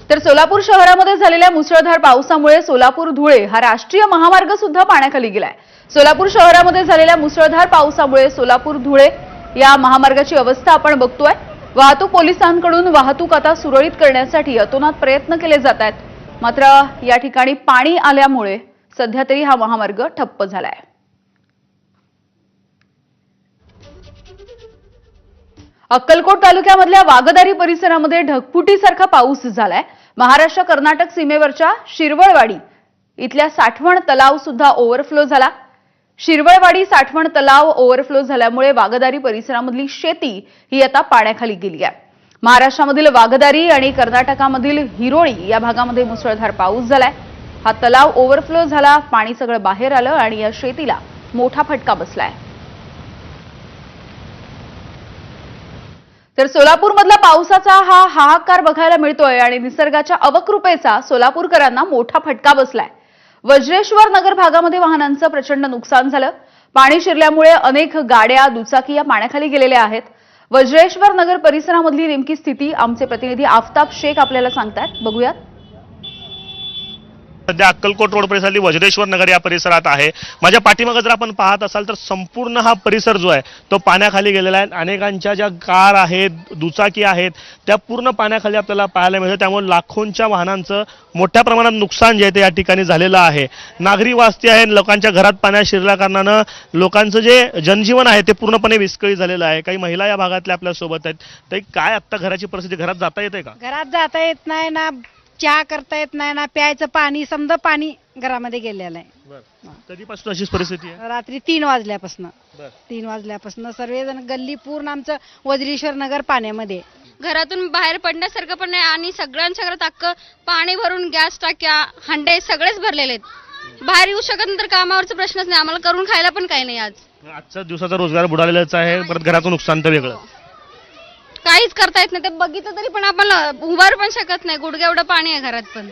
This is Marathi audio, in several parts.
तर सोलापूर शहरामध्ये झालेल्या मुसळधार पावसामुळे सोलापूर धुळे हा राष्ट्रीय महामार्ग सुद्धा पाण्याखाली गेलाय। सोलापूर शहरामध्ये झालेल्या मुसळधार पावसामुळे सोलापूर धुळे या महामार्गाची अवस्था आपण बघतोय। वाहतूक पोलिसांकडून वाहतूक आता सुरळीत करण्यासाठी अतोनात प्रयत्न केले जात आहेत, मात्र या ठिकाणी पाणी आल्यामुळे सध्या तरी हा महामार्ग ठप्प झालाय। अक्कलकोट तालुक्यामधल्या वागदारी परिसरामध्ये ढगफुटीसारखा पाऊस झालाय। महाराष्ट्र कर्नाटक सीमेवरच्या शिरवळवाडी इथल्या साठवण तलाव सुद्धा ओव्हरफ्लो झाला। शिरवळवाडी साठवण तलाव ओव्हरफ्लो झाल्यामुळे वागदारी परिसरामधली शेती ही आता पाण्याखाली गेली आहे। महाराष्ट्रामधील वागदारी आणि कर्नाटकामधील हिरोळी या भागामध्ये मुसळधार पाऊस झालाय। हा तलाव ओव्हरफ्लो झाला, पाणी सगळं बाहेर आलं आणि या शेतीला मोठा फटका बसलाय। तर सोलापूरमधला पावसाचा हा हाहाकार बघायला मिळतोय आणि निसर्गाच्या अवकृपेचा सोलापूरकरांना मोठा फटका बसलाय। वज्रेश्वर नगर भागामध्ये वाहनांचं प्रचंड नुकसान झालं। पाणी शिरल्यामुळे अनेक गाड्या, दुचाकी या पाण्याखाली गेलेल्या आहेत। वज्रेश्वर नगर परिसरामधली नेमकी स्थिती आमचे प्रतिनिधी आफताब शेख आपल्याला सांगतात, बघूयात। सध्या अक्कलकोट रोड परिसरातली वज्रेश्वर नगर या परिसरात आहे। माझ्या पाठीमागे जर आपण पाहत असाल तर संपूर्ण हा परिसर जो आहे तो पाण्याखाली गेलेला आहे। अनेकांच्या ज्या कार आहेत, दुचाकी आहेत त्या पूर्ण पाण्याखाली आपल्याला पाहायला मिळतं। त्यामुळे लाखोंच्या वाहनांचं मोठ्या प्रमाणात नुकसान जे आहे ते या ठिकाणी झालेलं आहे। नागरी वस्ती आहे, लोकांच्या घरात पाण्यात शिरल्या कारणानं लोकांचं जे जनजीवन आहे ते पूर्णपणे विस्कळीत झालेलं आहे। काही महिला या भागातल्या आपल्या सोबत आहेत। तर काय आता घराची परिस्थिती, घरात जाता येते का? घरात जाता येत नाही ना, चहा करता येत नाही ना, प्यायचं पाणी समजा पाणी घरामध्ये गेलेलं आहे। कधीपासून अशीच परिस्थिती आहे? रात्री 3 वाजल्यापासून 3 वाजल्यापासून सर्वजण गल्ली पूर्ण आमचं वज्रेश्वर नगर पाण्यामध्ये। घरातून बाहेर पडण्यासारखं पण नाही आणि सगळ्यांच्या घरात अख्खं पाणी भरून गॅस टाक्या, हंडे सगळेच भरलेले आहेत। बाहेर येऊ शकत नाही तर कामावरचा प्रश्नच नाही, आम्हाला करून खायला पण काही नाही। आजच्या दिवसाचा रोजगार बुडालेलाच आहे, परत घरातून नुकसान तर वेगळं, काहीच करता येत नाही। ते बघितलं तरी पण आपण उभारू पण शकत नाही, गुडघे एवढं पाणी आहे घरात पण।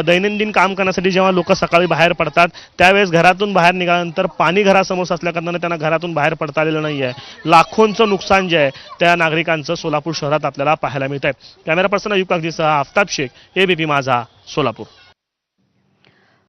दैनंदिन काम करण्यासाठी जेव्हा लोक सकाळी बाहेर पडतात त्यावेळेस घरातून बाहेर निघाल्यानंतर पाणी घरासमोर असल्या कारणाने त्यांना घरातून बाहेर पडता आलेलं नाही आहे। लाखोंचं नुकसान जे आहे त्या नागरिकांचं सोलापूर शहरात आपल्याला पाहायला मिळत आहे। कॅमेरा पर्सन अयुब कागदीसह आफताब शेख, एबीपी माझा, सोलापूर।